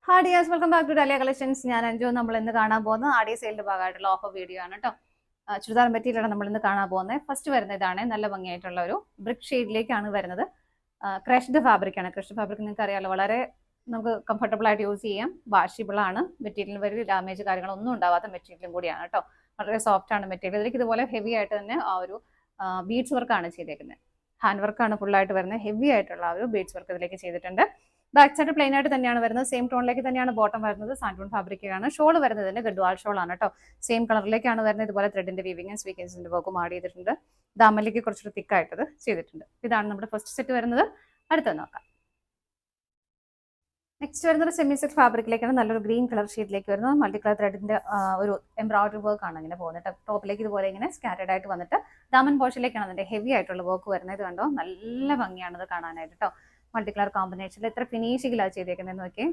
Hi dears, welcome back to Dahlia collections. ഞാൻ അഞ്ജു. നമ്മൾ ഇന്ന് കാണാൻ പോകുന്നത് ആടി സെയിലിന്റെ ഭാഗമായിട്ടുള്ള ഓഫർ വീഡിയോ ആണ് കേട്ടോ. ചുരിദാർ മെറ്റീരിയലാണ് നമ്മൾ ഇന്ന് കാണാൻ പോകുന്നത്. ഫസ്റ്റ് വരുന്ന ഇതാണ്, നല്ല ഭംഗിയായിട്ടുള്ള ഒരു ബ്രിക്ക് ഷെയ്ഡിലേക്കാണ് വരുന്നത്. ക്രഷ്ഡ് ഫാബ്രിക് ആണ്. ക്രഷ്ഡ് ഫാബ്രിക് നിങ്ങൾക്ക് അറിയാമല്ലോ, വളരെ നമുക്ക് കംഫർട്ടബിൾ ആയിട്ട് യൂസ് ചെയ്യാം. വാഷബിൾ ആണ്. മെറ്റീരിയൽ വലിയ ഡാമേജ് കാര്യങ്ങളൊന്നും ഉണ്ടാവാത്ത മെറ്റീരിയലും കൂടിയാണ് കേട്ടോ. വളരെ സോഫ്റ്റ് ആണ് മെറ്റീരിയൽ. ഇതിലേക്ക് ഇതുപോലെ ഹെവി ആയിട്ട് തന്നെ ആ ഒരു ബീഡ്സ് വർക്കാണ് ചെയ്തേക്കുന്നത്. ഹാൻഡ് വർക്കാണ് ഫുള്ളായിട്ട് വരുന്നത്. ഹെവി ആയിട്ടുള്ള ആ ഒരു ബീഡ്സ് വർക്ക് ഇതിലേക്ക് ചെയ്തിട്ടുണ്ട്. ബാക്ക് സൈഡ് പ്ലെയിൻ ആയിട്ട് തന്നെയാണ് വരുന്നത്. സെയിം ടോണിലേക്ക് തന്നെയാണ് ബോട്ടം വരുന്നത്. സാൻഡൂൺ ഫാബ്രിക്കാണ്. ഷോൾ വരുന്നതിന്റെ ഗഡ്വാൾ ഷോൾ ആണ് കേട്ടോ. സെയിം കളറിലേക്കാണ് വരുന്നത്. ഇതുപോലെ ത്രെഡിന്റെ വീവിങ്ങും സ്വീക്കൻസിന്റെ വർക്കും ആഡ് ചെയ്തിട്ടുണ്ട്. ദാമലിലേക്ക് കുറച്ചൊരു തിക്കായിട്ടത് ചെയ്തിട്ടുണ്ട്. ഇതാണ് നമ്മുടെ ഫസ്റ്റ് സെറ്റ് വരുന്നത്. അടുത്തത് നോക്കാം. നെക്സ്റ്റ് വരുന്നത് സെമി സിൽക്ക് ഫാബ്രിക്കിലേക്കാണ്. നല്ലൊരു ഗ്രീൻ കളർ ഷീറ്റിലേക്ക് വരുന്നത്. മൾട്ടി കളർ ത്രെഡിന്റെ ഒരു എംബ്രോയിഡറി വർക്ക് ആണ് ഇങ്ങനെ പോകുന്നത്. ടോപ്പിലേക്ക് ഇതുപോലെ ഇങ്ങനെ സ്കാറ്റേഡ് ആയിട്ട് വന്നിട്ട് ദാമൻ പോർഷനിലേക്കാണ് അതിന്റെ ഹെവി ആയിട്ടുള്ള വർക്ക് വരുന്നത്. ഇത് കണ്ടോ, നല്ല ഭംഗിയാണത് കാണാനായിട്ട് കേട്ടോ. മൾട്ടി കളർ കോമ്പിനേഷനിൽ എത്ര ഫിനിഷിങ്ങിലാണ് ചെയ്തേക്കുന്നത് നോക്കി.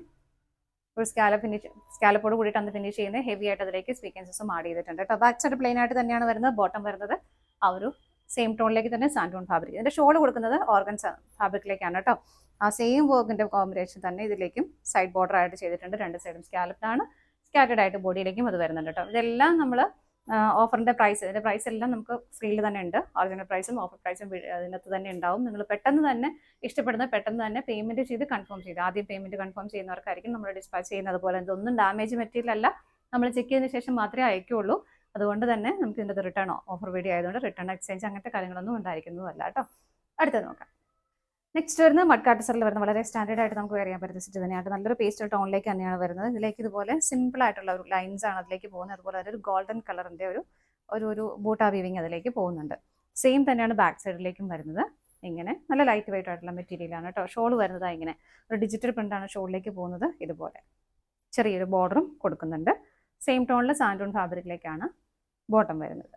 ഒരു സ്കാലപ്പോട് കൂടിയിട്ട് അന്ന് ഫിനിഷ് ചെയ്യുന്നത്. ഹെവി ആയിട്ട് അതിലേക്ക് സ്വീക്കൻസസും ആഡ് ചെയ്തിട്ടുണ്ട് കേട്ടോ. ബാക്ക് സൈഡ് പ്ലെയിൻ ആയിട്ട് തന്നെയാണ് വരുന്നത്. ബോട്ടം വരുന്നത് ആ ഒരു സെയിം ടോണിലേക്ക് തന്നെ സാൻഡൂൺ ഫാബ്രിക്. ഇതിന്റെ ഷോൾ കൊടുക്കുന്നത് ഓർഗൻസ ഫാബ്രിക്കിലേക്കാണ് കേട്ടോ. ആ സെയിം വർക്കിന്റെ കോമ്പിനേഷൻ തന്നെ ഇതിലേക്കും സൈഡ് ബോർഡർ ആയിട്ട് ചെയ്തിട്ടുണ്ട്. രണ്ട് സൈഡും സ്കാലപ്ഡ് സ്കാറ്റേഡ് ആയിട്ട് ബോഡിയിലേക്കും അത് വരുന്നുണ്ട് കേട്ടോ. ഇതെല്ലാം നമ്മൾ ഓഫറിന്റെ പ്രൈസ്, ഇതിന്റെ പ്രൈസ് എല്ലാം നമുക്ക് സ്ക്രീനിൽ തന്നെ ഉണ്ട്. ഒറിജിനൽ പ്രൈസും ഓഫർ പ്രൈസും അതിനകത്ത് തന്നെ ഉണ്ടാവും. നിങ്ങൾ പെട്ടെന്ന് തന്നെ ഇഷ്ടപ്പെടുന്ന പെട്ടെന്ന് തന്നെ പേയ്മെന്റ് ചെയ്ത് കൺഫേം ചെയ്ത്, ആദ്യം പേയ്മെന്റ് കൺഫേം ചെയ്യുന്നവർക്കായിരിക്കും നമ്മൾ ഡിസ്പാച്ച് ചെയ്യുന്നത്. പോലെ ഇതൊന്നും ഡാമേജ് മെറ്റീരിയൽ അല്ല, നമ്മൾ ചെക്ക് ചെയ്തതിന് ശേഷം മാത്രമേ അയക്കുള്ളൂ. അതുകൊണ്ട് തന്നെ നമുക്ക് ഇതിൻ്റെ റിട്ടേൺ ഓഫർ വീഡിയോ ആയതുകൊണ്ട് റിട്ടേൺ എക്സ്ചേഞ്ച് അങ്ങനത്തെ കാര്യങ്ങളൊന്നും ഉണ്ടായിരിക്കുന്നതല്ല കേട്ടോ. അടുത്തത് നോക്കാം. നെക്സ്റ്റ് വരുന്നത് മഡ് കാട്ടസറിൽ വരുന്ന വളരെ സ്റ്റാൻഡേർഡ് ആയിട്ട് നമുക്ക് അറിയാൻ പറ്റുന്ന സെറ്റ് തന്നെയാണ്. നല്ലൊരു പേസ്റ്റൽ ടോണിലേക്ക് തന്നെയാണ് വരുന്നത്. ഇതിലേക്ക് ഇതുപോലെ സിമ്പിൾ ആയിട്ടുള്ള ഒരു ലൈൻസ് ആണ് അതിലേക്ക് പോകുന്നത്. അതുപോലെ അതൊരു ഗോൾഡൻ കളറിന്റെ ഒരു ബൂട്ടാ വീവിങ് അതിലേക്ക് പോകുന്നുണ്ട്. സെയിം തന്നെയാണ് ബാക്ക് സൈഡിലേക്കും വരുന്നത്. ഇങ്ങനെ നല്ല ലൈറ്റ് വെയിറ്റ് ആയിട്ടുള്ള മെറ്റീരിയലാണ് കേട്ടോ. ഷോൾ വരുന്നത് ഇങ്ങനെ ഒരു ഡിജിറ്റൽ പ്രിന്റാണ് ഷോളിലേക്ക് പോകുന്നത്. ഇതുപോലെ ചെറിയൊരു ബോർഡറും കൊടുക്കുന്നുണ്ട്. സെയിം ടോണിൽ സാൻഡൂൺ ഫാബ്രിക്കിലേക്കാണ് ബോട്ടം വരുന്നത്.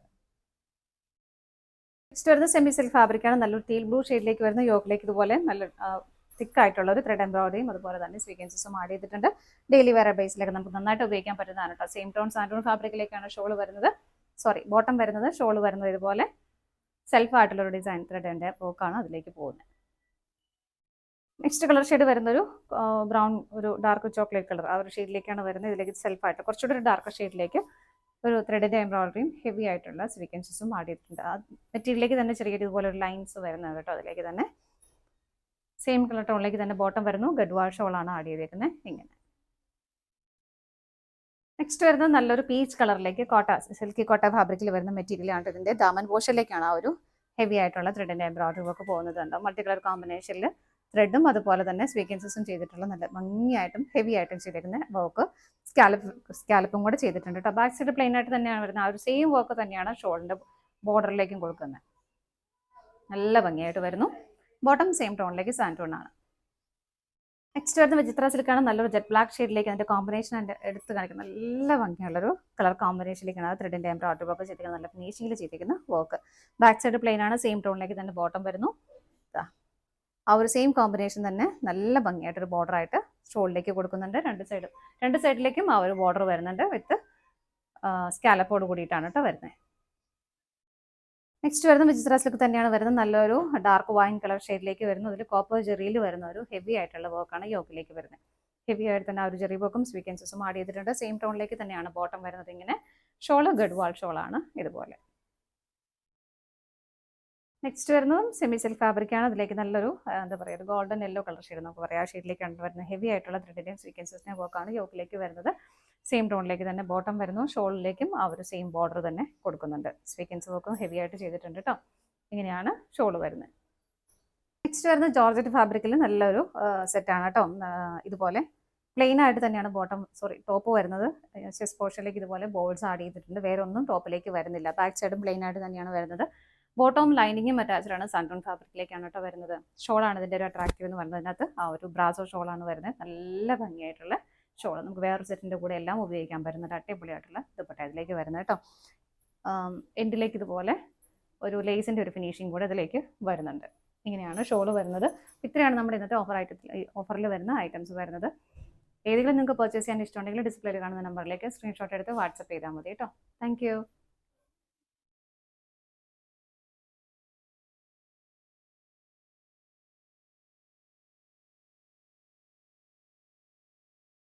നെക്സ്റ്റ് വരുന്നത് സെമി സിൽക്ക് ഫാബ്രിക്കാണ്. നല്ലൊരു ടീൽ ബ്ലൂ ഷെയ്ഡിലേക്ക് വരുന്ന യോക്കിലേക്ക് ഇതുപോലെ നല്ല തിക്കായിട്ടുള്ള ഒരു ത്രെഡ് എംബ്രോയിഡറിയും അതുപോലെ തന്നെ സ്വീക്കൻസസും ആഡ് ചെയ്തിട്ടുണ്ട്. ഡെയിലി വെയർ ബേസിലൊക്കെ നമുക്ക് നന്നായിട്ട് ഉപയോഗിക്കാൻ പറ്റുന്നതാണ് കേട്ടോ. സെയിം ടോൺ സാൻഡൂൺ ഫാബ്രിക്കിലേക്കാണ് ഷോൾ വരുന്നത്. ബോട്ടം വരുന്നത്. ഷോൾ വരുന്നത് ഇതുപോലെ സെൽഫ് ഒരു ഡിസൈൻ ത്രെഡിന്റെ വർക്കാണ് അതിലേക്ക് പോകുന്നത്. നെക്സ്റ്റ് കളർ ഷെയ്ഡ് വരുന്നൊരു ബ്രൗൺ, ഒരു ഡാർക്ക് ചോക്ലേറ്റ് കളർ, ആ ഒരു ഷെയ്ഡിലേക്കാണ് വരുന്നത്. ഇതിലേക്ക് സെൽഫായിട്ട് കുറച്ചുകൂടി ഒരു ഡാർക്ക് ഷെയ്ഡിലേക്ക് ഒരു ത്രെഡിന്റെ എംബ്രോയിഡറിയും ഹെവി ആയിട്ടുള്ള സ്വീക്കൻസസും ആഡ് ചെയ്തിട്ടുണ്ട്. ആ മെറ്റീരിയലിലേക്ക് തന്നെ ചെറിയ ഇതുപോലെ ഒരു ലൈൻസ് വരുന്നത് കേട്ടോ. അതിലേക്ക് തന്നെ സെയിം കളർ ടോണിലേക്ക് തന്നെ ബോട്ടം വരുന്നു. ഗഡ്വാൾ ഷോളാണ് ആഡ് ചെയ്തേക്കുന്നത്. ഇങ്ങനെ നെക്സ്റ്റ് വരുന്നത് നല്ലൊരു പീച്ച് കളറിലേക്ക് സിൽക്കി കോട്ട ഫാബ്രിക്കിൽ വരുന്ന മെറ്റീരിയലാണ്. ഇതിന്റെ ദാമൻ പോർഷനിലേക്കാണ് ആ ഒരു ഹെവി ആയിട്ടുള്ള ത്രെഡിന്റെ എംബ്രോയിഡറി വർക്ക് പോകുന്നത്. കണ്ടോ, മൾട്ടി കളർ കോമ്പിനേഷനിൽ ത്രെഡും അതുപോലെ തന്നെ സ്വീക്കൻസസും ചെയ്തിട്ടുള്ള നല്ല ഭംഗിയായിട്ടും ഹെവി ആയിട്ടും ചെയ്തിരിക്കുന്ന വർക്ക്. സ്കാലപ്പും കൂടെ ചെയ്തിട്ടുണ്ട് കേട്ടോ. ബാക്ക് സൈഡ് പ്ലെയിൻ ആയിട്ട് തന്നെയാണ് വരുന്നത്. ആ ഒരു സെയിം വർക്ക് തന്നെയാണ് ഷോളിന്റെ ബോർഡറിലേക്കും കൊടുക്കുന്നത്. നല്ല ഭംഗിയായിട്ട് വരുന്നു. ബോട്ടം സെയിം ടോണിലേക്ക് സാൻഡൂൺ ആണ്. നെക്സ്റ്റ് വരുന്ന വിചിത്ര സിൽക്കാണ്. നല്ലൊരു ജെറ്റ് ബ്ലാക്ക് ഷെയ്ഡിലേക്ക് അതിന്റെ കോമ്പിനേഷൻ എടുത്ത് കാണിക്കുന്ന നല്ല ഭംഗിയുള്ളൊരു കളർ കോമ്പിനേഷനിലേക്കാണ് ത്രെഡിന്റെ എംബ്രോയിഡറി വർക്ക് ചെയ്തിരിക്കുന്നത്. നല്ല ഫിനിഷിംഗിൽ ചെയ്തിരിക്കുന്ന വർക്ക്. ബാക്ക് സൈഡ് പ്ലെയിൻ ആണ്. സെയിം ടോണിലേക്ക് തന്നെ ബോട്ടം വരുന്നു. ആ ഒരു സെയിം കോമ്പിനേഷൻ തന്നെ നല്ല ഭംഗിയായിട്ടൊരു ബോർഡർ ആയിട്ട് ഷോളിലേക്ക് കൊടുക്കുന്നുണ്ട്. രണ്ട് സൈഡിലേക്കും ആ ഒരു ബോർഡർ വരുന്നുണ്ട്. വിത്ത് സ്കാലപ്പോട് കൂടിയിട്ടാണ് കേട്ടോ വരുന്നത്. നെക്സ്റ്റ് വരുന്ന വിചിത്ര സിൽക്ക് തന്നെയാണ് വരുന്നത്. നല്ലൊരു ഡാർക്ക് വൈൻ കളർ ഷെയ്ഡിലേക്ക് വരുന്നു. അതിൽ കോപ്പർ ജെറിയിൽ വരുന്ന ഒരു ഹെവി ആയിട്ടുള്ള വർക്കാണ് യോക്കിലേക്ക് വരുന്നത്. ഹെവി ആയിട്ട് തന്നെ ആ ഒരു ജെറി വർക്കും സ്വീക്കൻസസും ആഡ് ചെയ്തിട്ടുണ്ട്. സെയിം ടോണിലേക്ക് തന്നെയാണ് ബോട്ടം വരുന്നത്. ഇങ്ങനെ ഷോള് ഗഡ്വാൾ ഷോളാണ് ഇതുപോലെ. നെക്സ്റ്റ് വരുന്നതും സെമി സിൽക്ക് ഫാബ്രിക്കാണ്. അതിലേക്ക് നല്ലൊരു എന്താ പറയുക, ഒരു ഗോൾഡൻ യെല്ലോ കളർ ഷെയ്ഡ് നമുക്ക് പറയാം. ആ ഷെയ്ഡിലേക്കാണ് വരുന്നത്. ഹെവി ആയിട്ടുള്ള ത്രെഡിന്റെയും സ്വീക്കൻസസിന്റെയും വർക്കാണ് യോക്കിലേക്ക് വരുന്നത്. സെയിം ടോണിലേക്ക് തന്നെ ബോട്ടം വരുന്നു. ഷോളിലേക്കും ആ ഒരു സെയിം ബോർഡർ തന്നെ കൊടുക്കുന്നുണ്ട്. സ്വീക്കൻസ് വർക്കും ഹെവി ആയിട്ട് ചെയ്തിട്ടുണ്ട് കേട്ടോ. ഇങ്ങനെയാണ് ഷോള് വരുന്നത്. നെക്സ്റ്റ് വരുന്നത് ജോർജറ്റ് ഫാബ്രിക്കിൽ നല്ലൊരു സെറ്റാണ് കേട്ടോ. ഇതുപോലെ പ്ലെയിൻ ആയിട്ട് തന്നെയാണ് ടോപ്പ് വരുന്നത്. ചെസ്റ്റ് പോർഷനിലേക്ക് ഇതുപോലെ ബോൾസ് ആഡ് ചെയ്തിട്ടുണ്ട്. വേറെ ഒന്നും ടോപ്പിലേക്ക് വരുന്നില്ല. ബാക്ക് സൈഡും പ്ലെയിൻ ആയിട്ട് തന്നെയാണ് വരുന്നത്. ബോട്ടവും ലൈനിങ്ങും അറ്റാച്ച്ഡ് ആണ്. സാൻഡൂൺ ഫാബ്രിക്കിലേക്കാണ് കേട്ടോ വരുന്നത്. ഷോളാണ് ഇതിൻ്റെ ഒരു അട്രാക്റ്റീവ് എന്ന് പറയുന്നത്. അതിനകത്ത് ആ ഒരു ബ്രാസോ ഷോളാണ് വരുന്നത്. നല്ല ഭംഗിയായിട്ടുള്ള ഷോൾ. നമുക്ക് വേറൊരു സെറ്റിൻ്റെ കൂടെ എല്ലാം ഉപയോഗിക്കാൻ പറ്റുന്ന അടിപൊളിയായിട്ടുള്ള ദുപ്പട്ട ഇതിലേക്ക് വരുന്നത് കേട്ടോ. എൻഡിലേക്ക് ഇതുപോലെ ഒരു ലേസിൻ്റെ ഒരു ഫിനിഷിങ് കൂടെ ഇതിലേക്ക് വരുന്നുണ്ട്. ഇങ്ങനെയാണ് ഷോൾ വരുന്നത്. ഇത്രയാണ് നമ്മുടെ ഇന്നത്തെ ഓഫറിൽ വരുന്ന ഐറ്റംസ് വരുന്നത്. ഏതെങ്കിലും നിങ്ങൾക്ക് പർച്ചേസ് ചെയ്യാൻ ഇഷ്ടമുണ്ടെങ്കിൽ ഡിസ്പ്ലേയിൽ കാണുന്ന നമ്പറിലേക്ക് സ്ക്രീൻഷോട്ട് എടുത്ത് വാട്സപ്പ് ചെയ്താൽ മതി കേട്ടോ. താങ്ക്